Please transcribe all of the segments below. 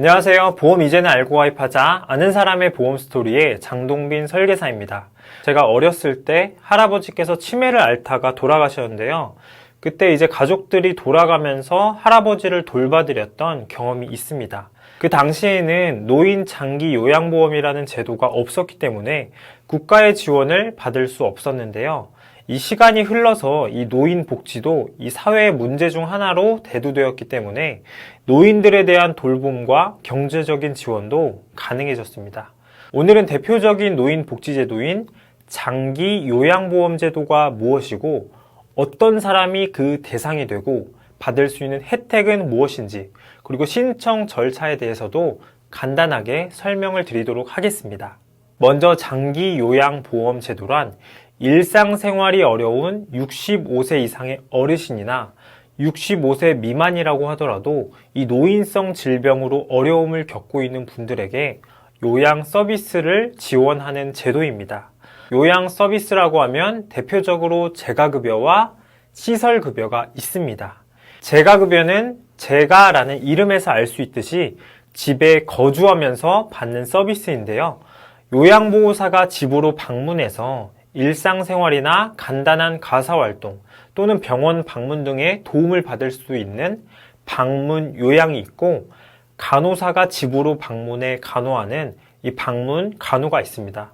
안녕하세요. 보험 이제는 알고 가입하자 아는 사람의 보험 스토리의 장동빈 설계사입니다. 제가 어렸을 때 할아버지께서 치매를 앓다가 돌아가셨는데요. 그때 이제 가족들이 돌아가면서 할아버지를 돌봐드렸던 경험이 있습니다. 그 당시에는 노인 장기 요양보험이라는 제도가 없었기 때문에 국가의 지원을 받을 수 없었는데요. 이 시간이 흘러서 이 노인 복지도 이 사회의 문제 중 하나로 대두되었기 때문에 노인들에 대한 돌봄과 경제적인 지원도 가능해졌습니다. 오늘은 대표적인 노인 복지제도인 장기 요양보험제도가 무엇이고 어떤 사람이 그 대상이 되고 받을 수 있는 혜택은 무엇인지, 그리고 신청 절차에 대해서도 간단하게 설명을 드리도록 하겠습니다. 먼저 장기 요양보험 제도란 일상생활이 어려운 65세 이상의 어르신이나 65세 미만이라고 하더라도 이 노인성 질병으로 어려움을 겪고 있는 분들에게 요양 서비스를 지원하는 제도입니다. 요양 서비스라고 하면 대표적으로 재가급여와 시설급여가 있습니다. 재가급여는 재가라는 이름에서 알 수 있듯이 집에 거주하면서 받는 서비스인데요. 요양보호사가 집으로 방문해서 일상생활이나 간단한 가사활동 또는 병원 방문 등의 도움을 받을 수 있는 방문 요양이 있고, 간호사가 집으로 방문해 간호하는 이 방문 간호가 있습니다.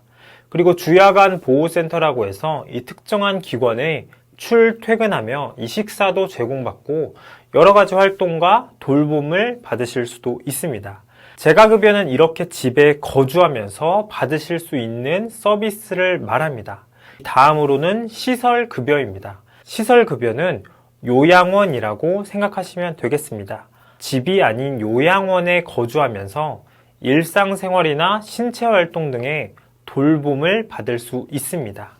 그리고 주야간 보호센터라고 해서 이 특정한 기관에 출퇴근하며 이 식사도 제공받고 여러 가지 활동과 돌봄을 받으실 수도 있습니다. 재가급여는 이렇게 집에 거주하면서 받으실 수 있는 서비스를 말합니다. 다음으로는 시설급여입니다. 시설급여는 요양원이라고 생각하시면 되겠습니다. 집이 아닌 요양원에 거주하면서 일상생활이나 신체활동 등의 돌봄을 받을 수 있습니다.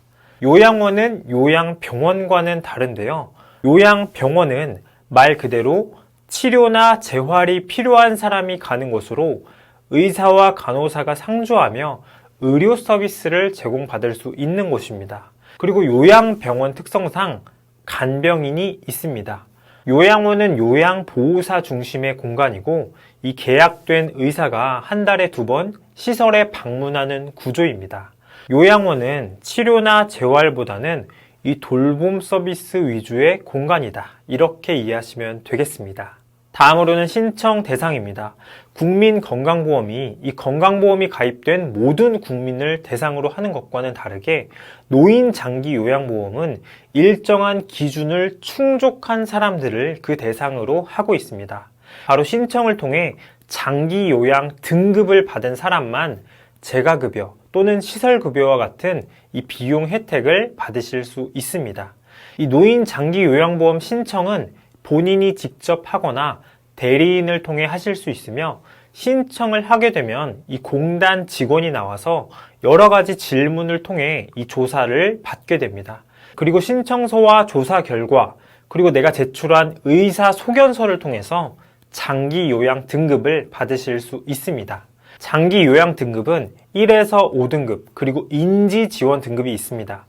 요양원은 요양병원과는 다른데요. 요양병원은 말 그대로 치료나 재활이 필요한 사람이 가는 곳으로 의사와 간호사가 상주하며 의료 서비스를 제공받을 수 있는 곳입니다. 그리고 요양병원 특성상 간병인이 있습니다. 요양원은 요양보호사 중심의 공간이고 이 계약된 의사가 한 달에 2번 시설에 방문하는 구조입니다. 요양원은 치료나 재활보다는 이 돌봄 서비스 위주의 공간이다, 이렇게 이해하시면 되겠습니다. 다음으로는 신청 대상입니다. 국민건강보험이 이 건강보험이 가입된 모든 국민을 대상으로 하는 것과는 다르게 노인 장기 요양보험은 일정한 기준을 충족한 사람들을 그 대상으로 하고 있습니다. 바로 신청을 통해 장기 요양 등급을 받은 사람만 재가급여 또는 시설급여와 같은 이 비용 혜택을 받으실 수 있습니다. 이 노인 장기 요양보험 신청은 본인이 직접 하거나 대리인을 통해 하실 수 있으며, 신청을 하게 되면 이 공단 직원이 나와서 여러 가지 질문을 통해 이 조사를 받게 됩니다. 그리고 신청서와 조사 결과, 그리고 내가 제출한 의사 소견서를 통해서 장기 요양 등급을 받으실 수 있습니다. 장기 요양 등급은 1에서 5등급, 그리고 인지 지원 등급이 있습니다.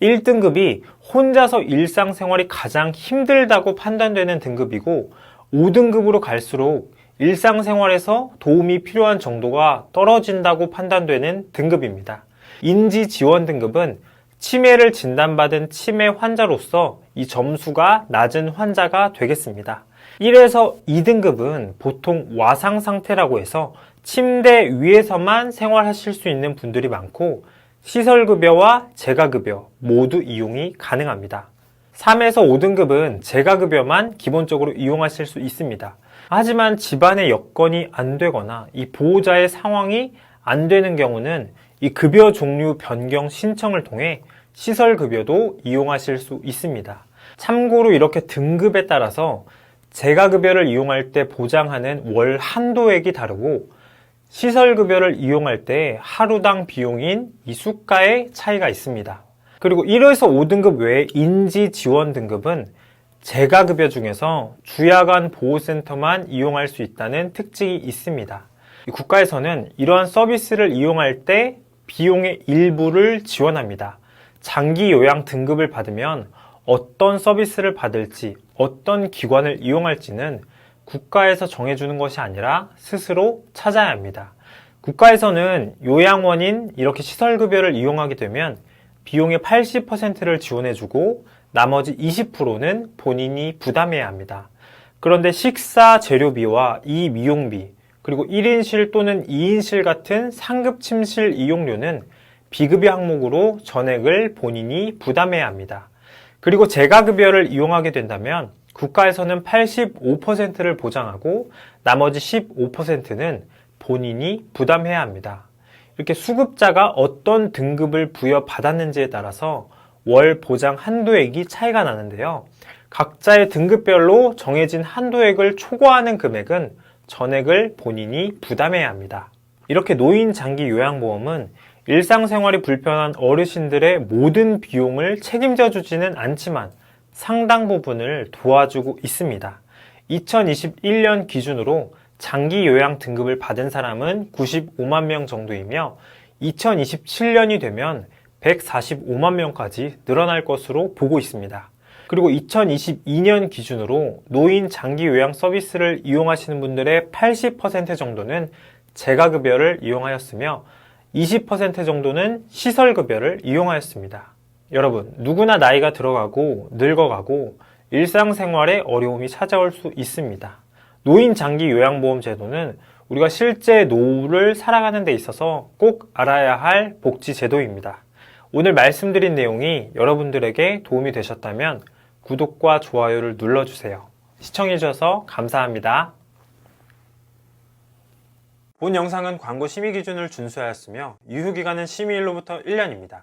1등급이 혼자서 일상생활이 가장 힘들다고 판단되는 등급이고, 5등급으로 갈수록 일상생활에서 도움이 필요한 정도가 떨어진다고 판단되는 등급입니다. 인지 지원 등급은 치매를 진단받은 치매 환자로서 이 점수가 낮은 환자가 되겠습니다. 1에서 2등급은 보통 와상 상태라고 해서 침대 위에서만 생활하실 수 있는 분들이 많고, 시설급여와 재가급여 모두 이용이 가능합니다. 3에서 5등급은 재가급여만 기본적으로 이용하실 수 있습니다. 하지만 집안의 여건이 안 되거나 이 보호자의 상황이 안 되는 경우는 이 급여 종류 변경 신청을 통해 시설급여도 이용하실 수 있습니다. 참고로 이렇게 등급에 따라서 재가급여를 이용할 때 보장하는 월 한도액이 다르고, 시설급여를 이용할 때 하루당 비용인 이 수가의 차이가 있습니다. 그리고 1에서 5등급 외에 인지 지원 등급은 재가급여 중에서 주야간 보호센터만 이용할 수 있다는 특징이 있습니다. 국가에서는 이러한 서비스를 이용할 때 비용의 일부를 지원합니다. 장기 요양 등급을 받으면 어떤 서비스를 받을지, 어떤 기관을 이용할지는 국가에서 정해주는 것이 아니라 스스로 찾아야 합니다. 국가에서는 요양원인 이렇게 시설급여를 이용하게 되면 비용의 80%를 지원해주고 나머지 20%는 본인이 부담해야 합니다. 그런데 식사 재료비와 이 미용비, 그리고 1인실 또는 2인실 같은 상급 침실 이용료는 비급여 항목으로 전액을 본인이 부담해야 합니다. 그리고 재가급여를 이용하게 된다면 국가에서는 85%를 보장하고 나머지 15%는 본인이 부담해야 합니다. 이렇게 수급자가 어떤 등급을 부여받았는지에 따라서 월 보장 한도액이 차이가 나는데요. 각자의 등급별로 정해진 한도액을 초과하는 금액은 전액을 본인이 부담해야 합니다. 이렇게 노인 장기 요양보험은 일상생활이 불편한 어르신들의 모든 비용을 책임져 주지는 않지만 상당 부분을 도와주고 있습니다. 2021년 기준으로 장기 요양 등급을 받은 사람은 95만 명 정도이며 2027년이 되면 145만 명까지 늘어날 것으로 보고 있습니다. 그리고 2022년 기준으로 노인 장기 요양 서비스를 이용하시는 분들의 80% 정도는 재가급여를 이용하였으며 20% 정도는 시설급여를 이용하였습니다. 여러분, 누구나 나이가 들어가고 늙어가고 일상생활에 어려움이 찾아올 수 있습니다. 노인 장기 요양보험 제도는 우리가 실제 노후를 살아가는 데 있어서 꼭 알아야 할 복지 제도입니다. 오늘 말씀드린 내용이 여러분들에게 도움이 되셨다면 구독과 좋아요를 눌러주세요. 시청해주셔서 감사합니다. 본 영상은 광고 심의 기준을 준수하였으며 유효기간은 심의일로부터 1년입니다.